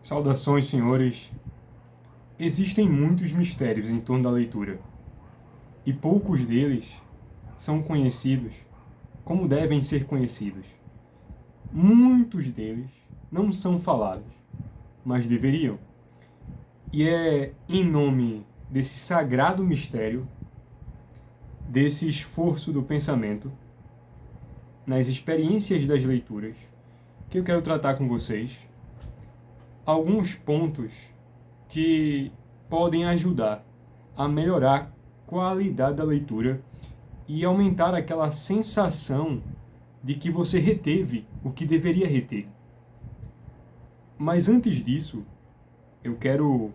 Saudações, senhores. Existem muitos mistérios em torno da leitura, e poucos deles são conhecidos como devem ser conhecidos. Muitos deles não são falados, mas deveriam. E é em nome desse sagrado mistério, desse esforço do pensamento, nas experiências das leituras, que eu quero tratar com vocês alguns pontos que podem ajudar a melhorar a qualidade da leitura e aumentar aquela sensação de que você reteve o que deveria reter. Mas antes disso, eu quero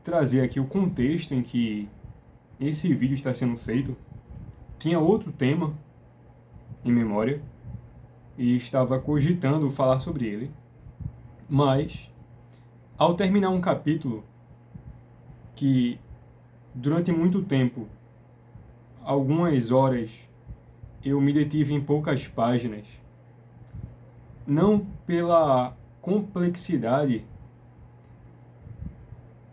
trazer aqui o contexto em que esse vídeo está sendo feito. Tinha outro tema em memória e estava cogitando falar sobre ele, mas ao terminar um capítulo que durante muito tempo, algumas horas, eu me detive em poucas páginas, não pela complexidade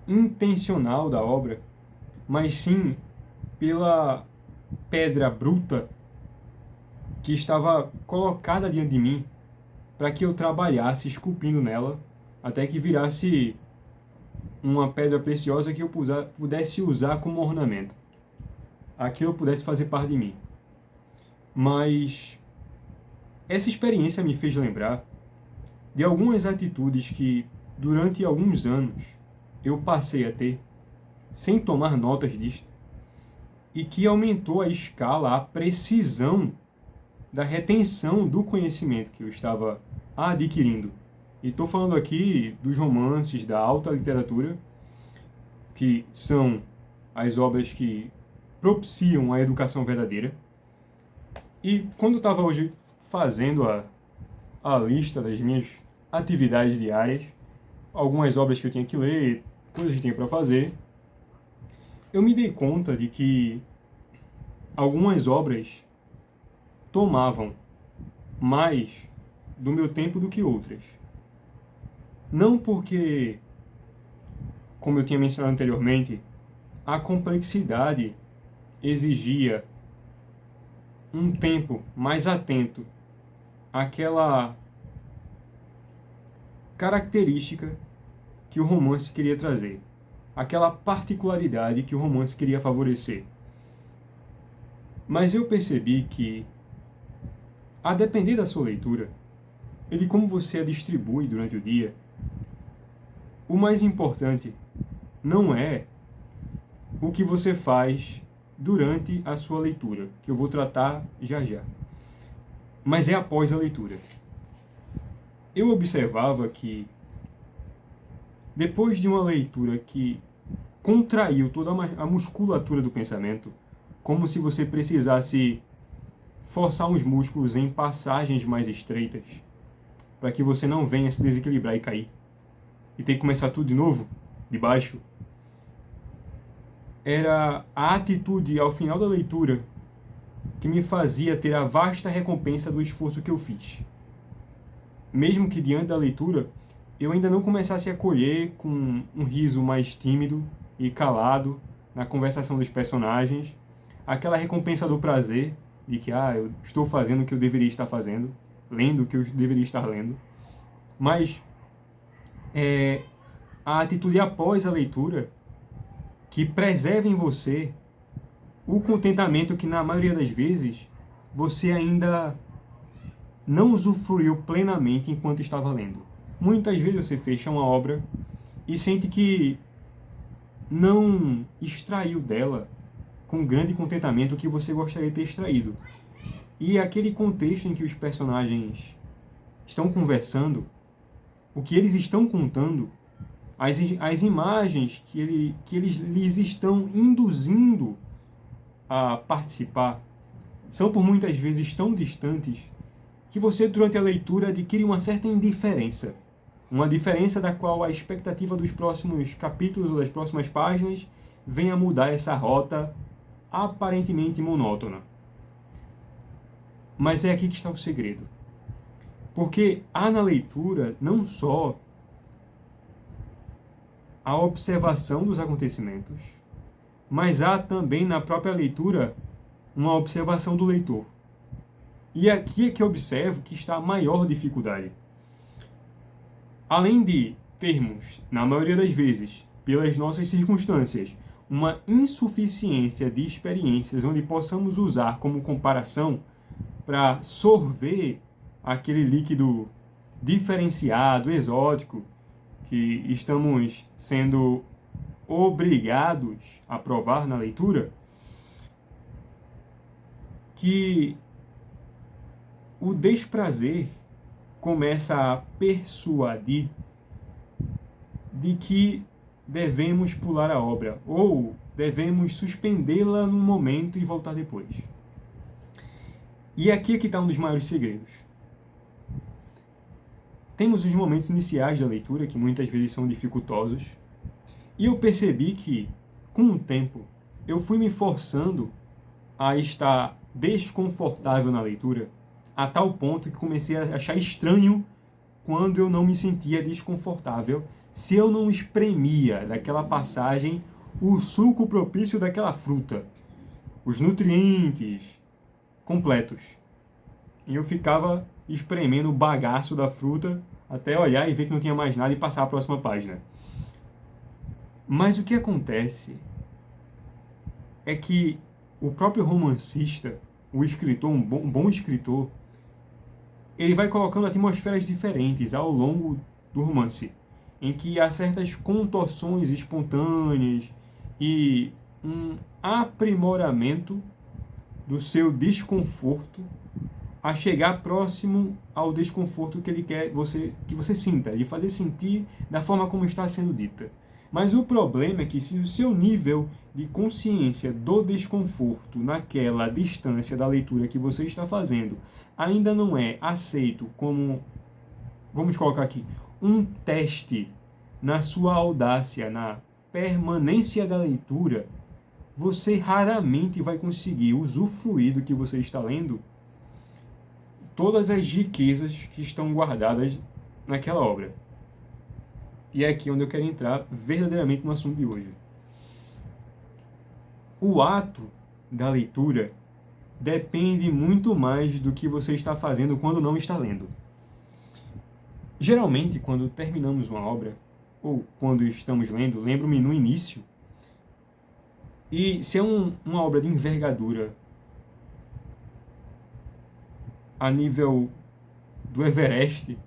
intencional da obra, mas sim pela pedra bruta que estava colocada diante de mim para que eu trabalhasse esculpindo nela até que virasse uma pedra preciosa que eu pudesse usar como ornamento. Aquilo pudesse fazer parte de mim. Mas essa experiência me fez lembrar de algumas atitudes que, durante alguns anos, eu passei a ter, sem tomar notas disto, e que aumentou a escala, a precisão da retenção do conhecimento que eu estava adquirindo. E estou falando aqui dos romances da alta literatura, que são as obras que propiciam a educação verdadeira. E quando eu estava hoje fazendo a lista das minhas atividades diárias, algumas obras que eu tinha que ler, coisas que tinha para fazer, eu me dei conta de que algumas obras tomavam mais do meu tempo do que outras. Não porque, como eu tinha mencionado anteriormente, a complexidade exigia um tempo mais atento àquela característica que o romance queria trazer, aquela particularidade que o romance queria favorecer. Mas eu percebi que, a depender da sua leitura e de como você a distribui durante o dia, o mais importante não é o que você faz durante a sua leitura, que eu vou tratar já já, mas é após a leitura. Eu observava que, depois de uma leitura que contraiu toda a musculatura do pensamento, como se você precisasse forçar os músculos em passagens mais estreitas, para que você não venha se desequilibrar e cair, e ter que começar tudo de novo, de baixo, era a atitude ao final da leitura que me fazia ter a vasta recompensa do esforço que eu fiz. Mesmo que diante da leitura eu ainda não começasse a colher com um riso mais tímido e calado na conversação dos personagens, aquela recompensa do prazer de que eu estou fazendo o que eu deveria estar fazendo, lendo o que eu deveria estar lendo, mas a atitude após a leitura que preserva em você o contentamento que, na maioria das vezes, você ainda não usufruiu plenamente enquanto estava lendo. Muitas vezes você fecha uma obra e sente que não extraiu dela com grande contentamento o que você gostaria de ter extraído. E aquele contexto em que os personagens estão conversando, o que eles estão contando, as imagens que eles lhes estão induzindo a participar, são por muitas vezes tão distantes que você, durante a leitura, adquire uma certa indiferença. Uma diferença da qual a expectativa dos próximos capítulos ou das próximas páginas vem a mudar essa rota aparentemente monótona. Mas é aqui que está o segredo. Porque há na leitura não só a observação dos acontecimentos, mas há também na própria leitura uma observação do leitor. E aqui é que eu observo que está a maior dificuldade. Além de termos, na maioria das vezes, pelas nossas circunstâncias, uma insuficiência de experiências onde possamos usar como comparação para sorver aquele líquido diferenciado, exótico, que estamos sendo obrigados a provar na leitura, que o desprazer começa a persuadir de que devemos pular a obra ou devemos suspendê-la num momento e voltar depois. E aqui é que está um dos maiores segredos. Temos os momentos iniciais da leitura, que muitas vezes são dificultosos, e eu percebi que, com o tempo, eu fui me forçando a estar desconfortável na leitura, a tal ponto que comecei a achar estranho quando eu não me sentia desconfortável, se eu não espremia daquela passagem o suco propício daquela fruta, os nutrientes completos. E eu ficava espremendo o bagaço da fruta até olhar e ver que não tinha mais nada e passar a próxima página. Mas o que acontece é que o próprio romancista, o escritor, um bom escritor, ele vai colocando atmosferas diferentes ao longo do romance, em que há certas contorções espontâneas e um aprimoramento do seu desconforto a chegar próximo ao desconforto que ele quer que você sinta, de fazer sentir da forma como está sendo dita. Mas o problema é que se o seu nível de consciência do desconforto naquela distância da leitura que você está fazendo ainda não é aceito como, vamos colocar aqui, um teste na sua audácia, na permanência da leitura, você raramente vai conseguir usufruir do que você está lendo, todas as riquezas que estão guardadas naquela obra. E é aqui onde eu quero entrar verdadeiramente no assunto de hoje. O ato da leitura depende muito mais do que você está fazendo quando não está lendo. Geralmente, quando terminamos uma obra, ou quando estamos lendo, lembro-me no início, e se é uma obra de envergadura a nível do Everest,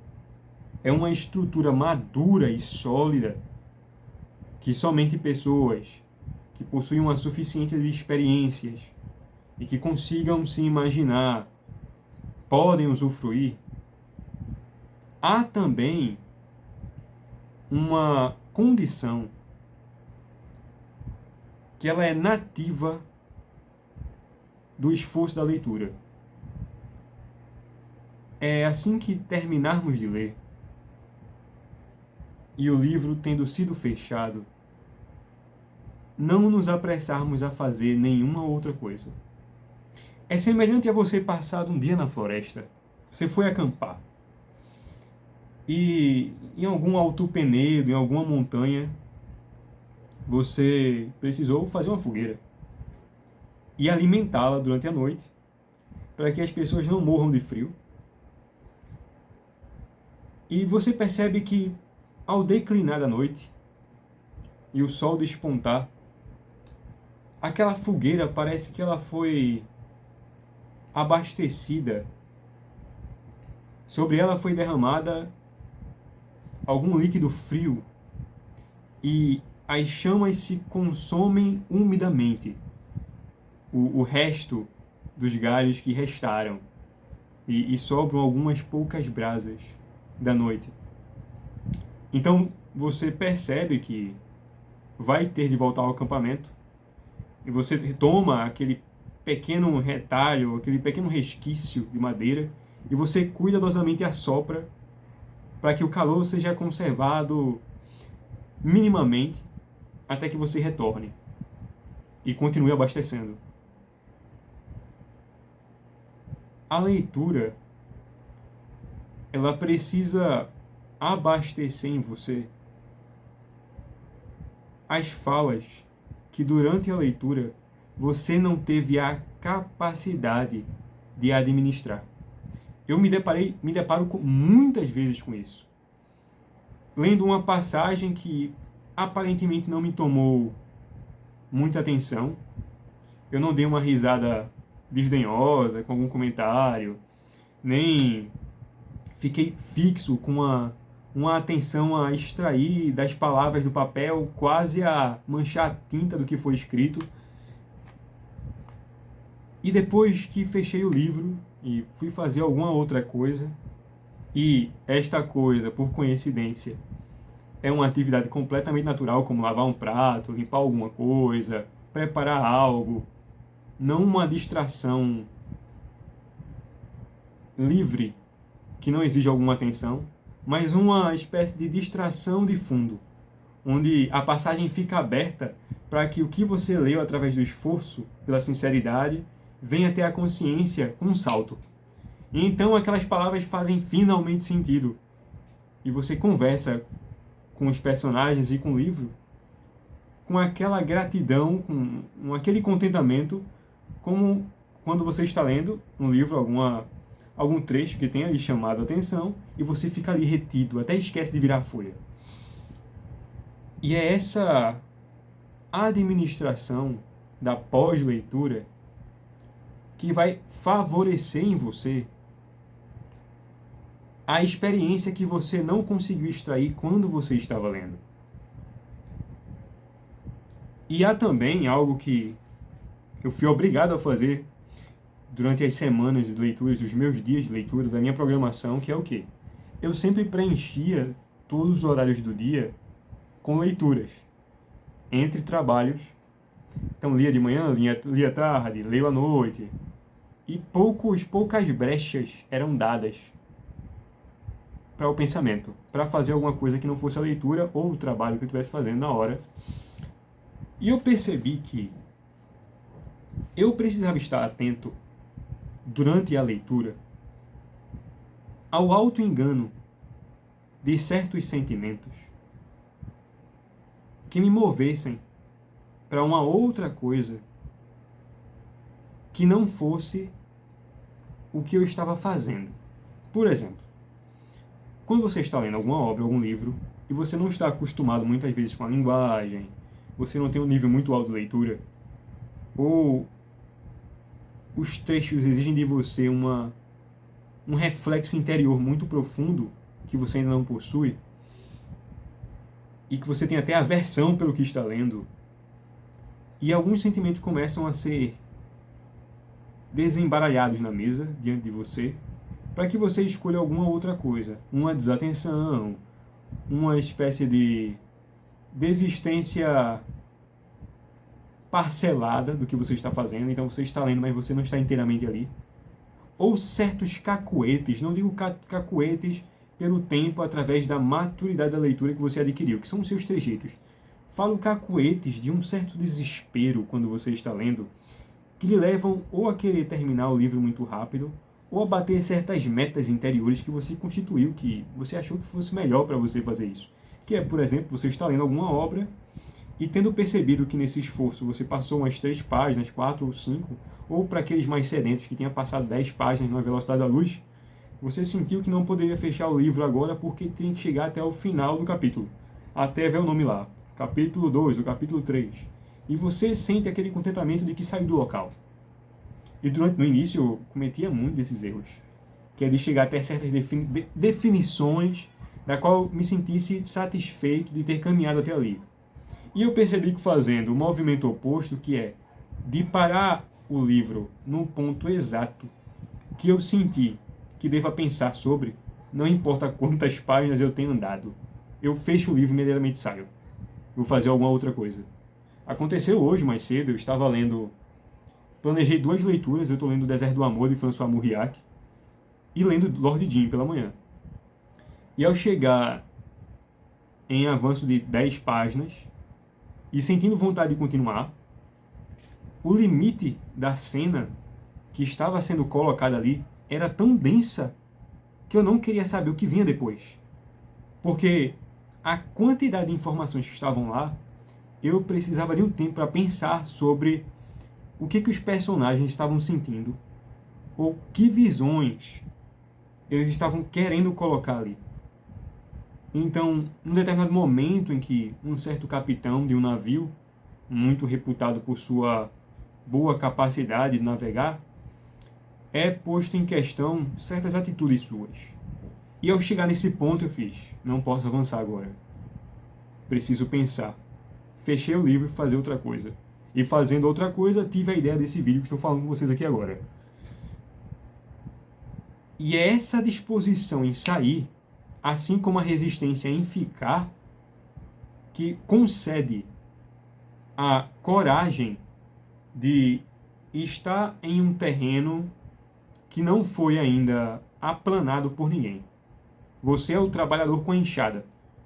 é uma estrutura madura e sólida que somente pessoas que possuem uma suficiência de experiências e que consigam se imaginar podem usufruir. Há também uma condição que ela é nativa do esforço da leitura. É assim que terminarmos de ler, e o livro tendo sido fechado, não nos apressarmos a fazer nenhuma outra coisa. É semelhante a você passar um dia na floresta. Você foi acampar. E em algum alto penedo, em alguma montanha, você precisou fazer uma fogueira e alimentá-la durante a noite, para que as pessoas não morram de frio. E você percebe que, ao declinar da noite e o sol despontar, aquela fogueira parece que ela foi abastecida. Sobre ela foi derramada algum líquido frio e as chamas se consomem umidamente. O resto dos galhos que restaram e sobram algumas poucas brasas da noite. Então você percebe que vai ter de voltar ao acampamento e você toma aquele pequeno retalho, aquele pequeno resquício de madeira e você cuidadosamente assopra para que o calor seja conservado minimamente até que você retorne e continue abastecendo. A leitura, ela precisa abastecer em você as falas que durante a leitura você não teve a capacidade de administrar. Eu me deparo muitas vezes com isso. Lendo uma passagem que aparentemente não me tomou muita atenção, eu não dei uma risada desdenhosa com algum comentário, nem fiquei fixo com uma atenção a extrair das palavras do papel, quase a manchar a tinta do que foi escrito. E depois que fechei o livro e fui fazer alguma outra coisa, e esta coisa, por coincidência, é uma atividade completamente natural, como lavar um prato, limpar alguma coisa, preparar algo, não uma distração livre, que não exige alguma atenção, mas uma espécie de distração de fundo, onde a passagem fica aberta para que o que você leu através do esforço, pela sinceridade, venha até a consciência com um salto. E então aquelas palavras fazem finalmente sentido. E você conversa com os personagens e com o livro com aquela gratidão, com aquele contentamento, como quando você está lendo um livro, algum trecho que tenha lhe chamado a atenção e você fica ali retido, até esquece de virar a folha. E é essa administração da pós-leitura que vai favorecer em você a experiência que você não conseguiu extrair quando você estava lendo. E há também algo que eu fui obrigado a fazer durante as semanas de leituras, dos meus dias de leitura, da minha programação, que é o quê? Eu sempre preenchia todos os horários do dia com leituras, entre trabalhos. Então lia de manhã, lia à tarde, leio à noite. E poucas brechas eram dadas para o pensamento, para fazer alguma coisa que não fosse a leitura ou o trabalho que eu estivesse fazendo na hora. E eu percebi que eu precisava estar atento durante a leitura ao auto-engano de certos sentimentos que me movessem para uma outra coisa que não fosse o que eu estava fazendo. Por exemplo, quando você está lendo alguma obra, algum livro, e você não está acostumado muitas vezes com a linguagem, você não tem um nível muito alto de leitura, ou os textos exigem de você um reflexo interior muito profundo que você ainda não possui, e que você tem até aversão pelo que está lendo, e alguns sentimentos começam a ser desembaralhados na mesa, diante de você, para que você escolha alguma outra coisa, uma desatenção, uma espécie de desistência parcelada do que você está fazendo, então você está lendo, mas você não está inteiramente ali. Ou certos cacuetes, não digo cacuetes pelo tempo, através da maturidade da leitura que você adquiriu, que são os seus trejeitos. Falo cacuetes de um certo desespero quando você está lendo, que lhe levam ou a querer terminar o livro muito rápido, ou a bater certas metas interiores que você constituiu, que você achou que fosse melhor para você fazer isso. Que é, por exemplo, você está lendo alguma obra e tendo percebido que nesse esforço você passou umas 3 páginas, 4 ou 5, ou para aqueles mais sedentos que tinha passado 10 páginas na velocidade da luz, você sentiu que não poderia fechar o livro agora porque tem que chegar até o final do capítulo, até ver o nome lá, capítulo 2, o capítulo 3. E você sente aquele contentamento de que saiu do local. E no início eu cometia muito desses erros, que é de chegar até certas definições da qual eu me sentisse satisfeito de ter caminhado até ali. E eu percebi que fazendo o movimento oposto, que é de parar o livro num ponto exato que eu senti que deva pensar sobre, não importa quantas páginas eu tenho andado, eu fecho o livro e imediatamente saio. Vou fazer alguma outra coisa. Aconteceu hoje, mais cedo, eu estava lendo... Planejei 2 leituras, eu estou lendo O Deserto do Amor, de François Mauriac, e lendo Lord Jim pela manhã. E ao chegar em avanço de 10 páginas, e sentindo vontade de continuar, o limite da cena que estava sendo colocada ali era tão densa que eu não queria saber o que vinha depois. Porque a quantidade de informações que estavam lá eu precisava de um tempo para pensar sobre o que os personagens estavam sentindo, ou que visões eles estavam querendo colocar ali. Então, num determinado momento em que um certo capitão de um navio, muito reputado por sua boa capacidade de navegar, é posto em questão certas atitudes suas. E ao chegar nesse ponto eu fiz, não posso avançar agora. Preciso pensar. Fechei o livro e fazer outra coisa. E fazendo outra coisa, tive a ideia desse vídeo que estou falando com vocês aqui agora. E é essa disposição em sair, assim como a resistência em ficar, que concede a coragem de estar em um terreno que não foi ainda aplanado por ninguém. Você é o trabalhador com a enxada,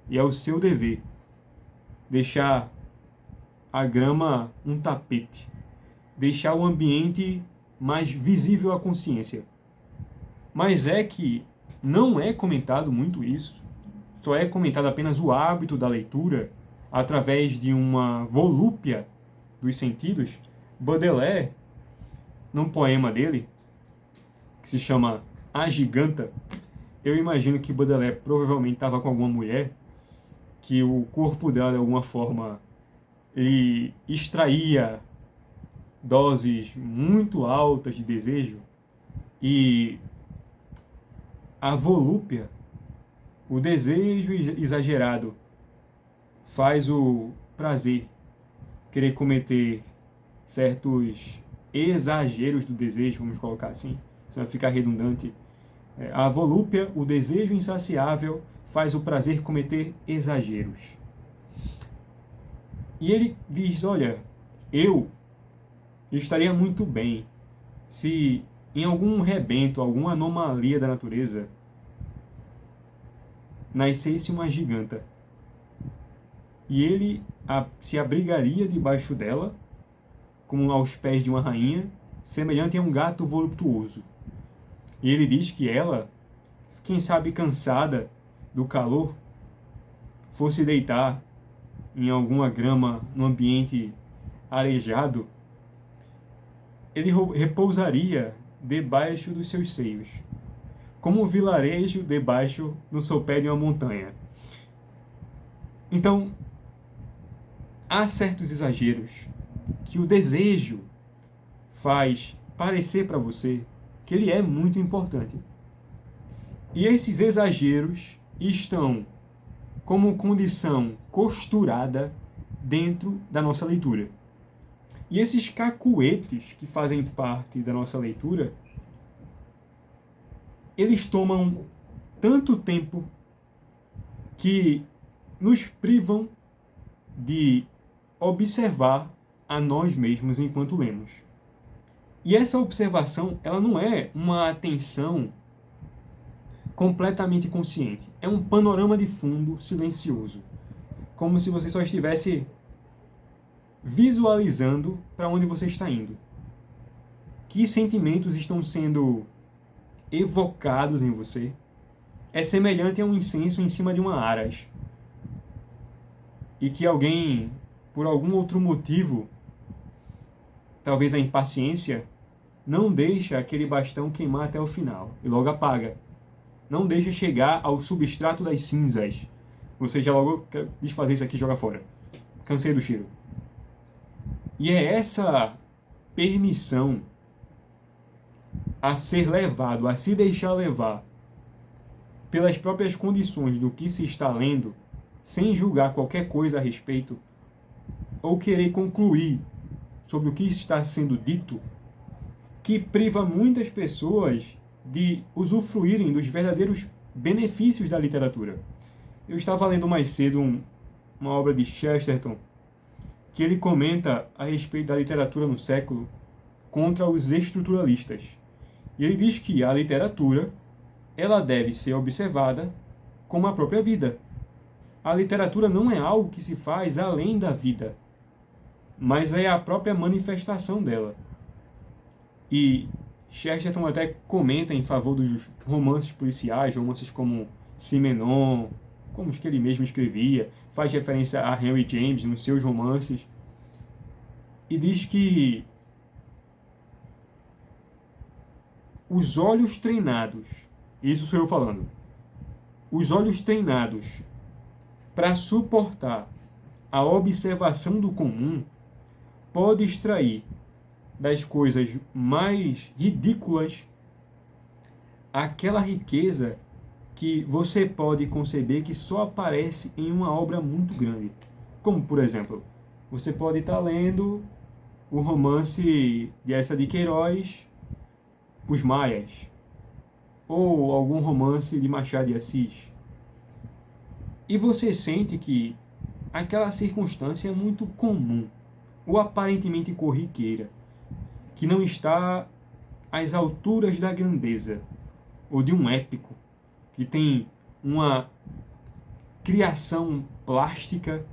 e é o seu dever deixar a grama um tapete, deixar o ambiente mais visível à consciência. Mas é que não é comentado muito isso, só é comentado apenas o hábito da leitura através de uma volúpia dos sentidos. Baudelaire, num poema dele, que se chama A Giganta, eu imagino que Baudelaire provavelmente estava com alguma mulher, que o corpo dela, de alguma forma, ele extraía doses muito altas de desejo, e a volúpia, o desejo exagerado, faz o prazer querer cometer certos exageros do desejo, vamos colocar assim, senão vai ficar redundante. A volúpia, o desejo insaciável, faz o prazer cometer exageros. E ele diz, olha, eu estaria muito bem se em algum rebento, alguma anomalia da natureza, nascesse uma giganta. E ele se abrigaria debaixo dela, como aos pés de uma rainha, semelhante a um gato voluptuoso. E ele diz que ela, quem sabe cansada do calor, fosse deitar em alguma grama no ambiente arejado, ele repousaria debaixo dos seus seios, como um vilarejo debaixo no sopé de uma montanha. Então, há certos exageros que o desejo faz parecer para você que ele é muito importante. E esses exageros estão como condição costurada dentro da nossa leitura. E esses cacuetes que fazem parte da nossa leitura, eles tomam tanto tempo que nos privam de observar a nós mesmos enquanto lemos. E essa observação, ela não é uma atenção completamente consciente. É um panorama de fundo silencioso. Como se você só estivesse visualizando para onde você está indo. Que sentimentos estão sendo evocados em você. É semelhante a um incenso em cima de uma aras. E que alguém, por algum outro motivo, talvez a impaciência, não deixa aquele bastão queimar até o final e logo apaga. Não deixa chegar ao substrato das cinzas. Você já logo quer desfazer isso aqui e joga fora. Cansei do cheiro. E é essa permissão a ser levado, a se deixar levar pelas próprias condições do que se está lendo, sem julgar qualquer coisa a respeito, ou querer concluir sobre o que está sendo dito, que priva muitas pessoas de usufruírem dos verdadeiros benefícios da literatura. Eu estava lendo mais cedo uma obra de Chesterton, que ele comenta a respeito da literatura no século contra os estruturalistas. E ele diz que a literatura, ela deve ser observada como a própria vida. A literatura não é algo que se faz além da vida, mas é a própria manifestação dela. E Chesterton até comenta em favor dos romances policiais, romances como Simenon, como os que ele mesmo escrevia, faz referência a Henry James nos seus romances, e diz que os olhos treinados, isso sou eu falando, os olhos treinados para suportar a observação do comum pode extrair das coisas mais ridículas aquela riqueza que você pode conceber que só aparece em uma obra muito grande. Como, por exemplo, você pode estar lendo o romance de Eça de Queiroz, Os Maias, ou algum romance de Machado de Assis, e você sente que aquela circunstância é muito comum, ou aparentemente corriqueira, que não está às alturas da grandeza, ou de um épico, que tem uma criação plástica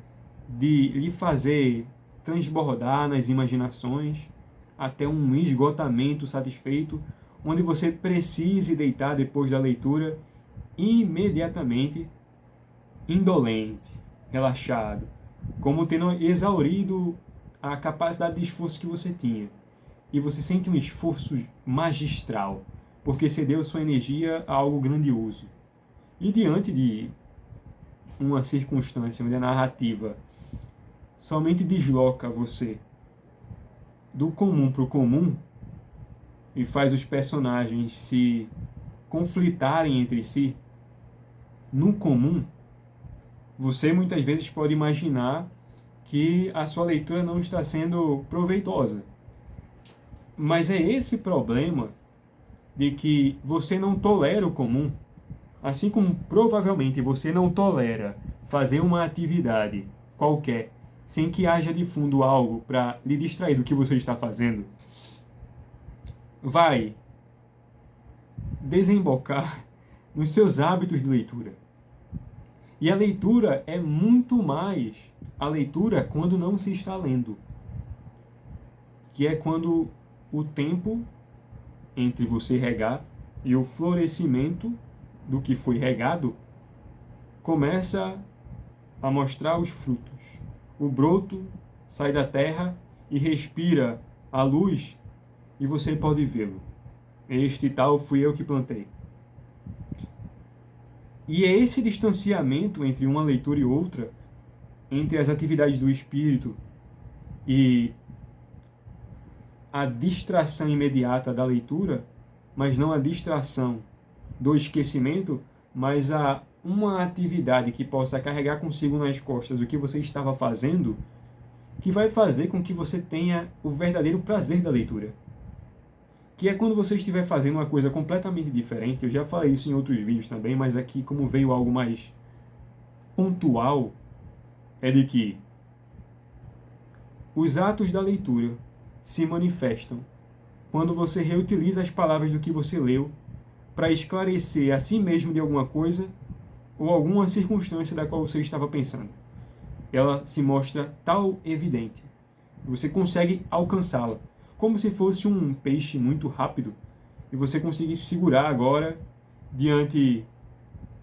de lhe fazer transbordar nas imaginações até um esgotamento satisfeito, onde você precise deitar depois da leitura imediatamente indolente, relaxado, como tendo exaurido a capacidade de esforço que você tinha. E você sente um esforço magistral, porque cedeu sua energia a algo grandioso. E diante de uma circunstância onde a narrativa somente desloca você do comum para o comum e faz os personagens se conflitarem entre si, no comum, você muitas vezes pode imaginar que a sua leitura não está sendo proveitosa. Mas é esse problema de que você não tolera o comum, assim como provavelmente você não tolera fazer uma atividade qualquer sem que haja de fundo algo para lhe distrair do que você está fazendo, vai desembocar nos seus hábitos de leitura. E a leitura é muito mais a leitura quando não se está lendo, que é quando o tempo entre você regar e o florescimento do que foi regado começa a mostrar os frutos. O broto sai da terra e respira a luz e você pode vê-lo. Este tal fui eu que plantei. E é esse distanciamento entre uma leitura e outra, entre as atividades do espírito e a distração imediata da leitura, mas não a distração do esquecimento, mas a uma atividade que possa carregar consigo nas costas o que você estava fazendo, que vai fazer com que você tenha o verdadeiro prazer da leitura. Que é quando você estiver fazendo uma coisa completamente diferente. Eu já falei isso em outros vídeos também, mas aqui, como veio algo mais pontual, é de que os atos da leitura se manifestam quando você reutiliza as palavras do que você leu para esclarecer a si mesmo de alguma coisa ou alguma circunstância da qual você estava pensando. Ela se mostra tal evidente. Você consegue alcançá-la, como se fosse um peixe muito rápido e você conseguisse segurar agora diante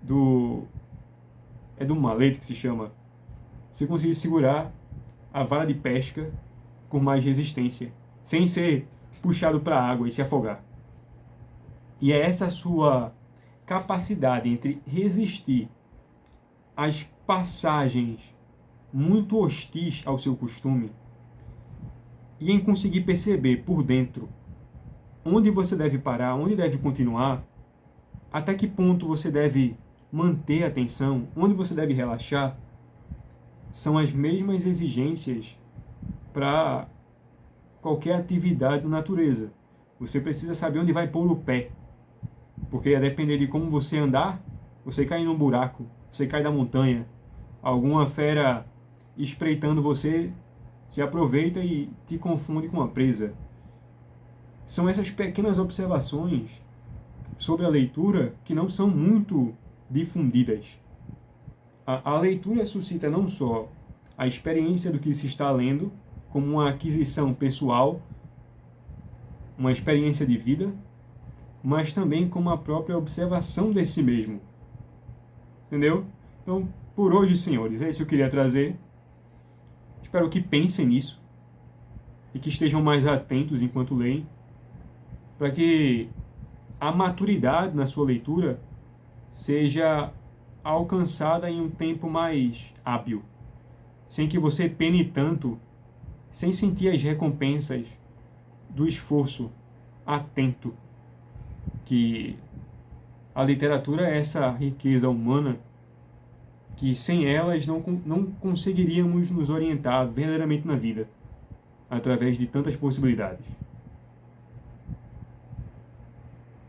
do... é do malete que se chama. Você conseguisse segurar a vara de pesca com mais resistência, sem ser puxado para a água e se afogar. E é essa sua capacidade entre resistir às passagens muito hostis ao seu costume e em conseguir perceber por dentro onde você deve parar, onde deve continuar, até que ponto você deve manter a atenção, onde você deve relaxar, são as mesmas exigências para qualquer atividade na natureza. Você precisa saber onde vai pôr o pé, porque a depender de como você andar, você cai num buraco, você cai da montanha, alguma fera espreitando você se aproveita e te confunde com uma presa. São essas pequenas observações sobre a leitura que não são muito difundidas. A leitura suscita não só a experiência do que se está lendo, como uma aquisição pessoal, uma experiência de vida, mas também como a própria observação de si mesmo. Entendeu? Então, por hoje, senhores, é isso que eu queria trazer. Espero que pensem nisso e que estejam mais atentos enquanto leem, para que a maturidade na sua leitura seja alcançada em um tempo mais hábil, sem que você pene tanto, sem sentir as recompensas do esforço atento, que a literatura é essa riqueza humana que sem elas não conseguiríamos nos orientar verdadeiramente na vida, através de tantas possibilidades.